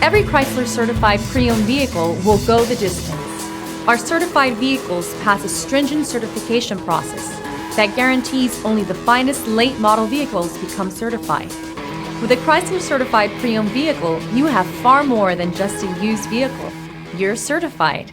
Every Chrysler certified pre-owned vehicle will go the distance. Our certified vehicles pass a stringent certification process that guarantees only the finest late model vehicles become certified. With a Chrysler certified pre-owned vehicle, you have far more than just a used vehicle. You're certified.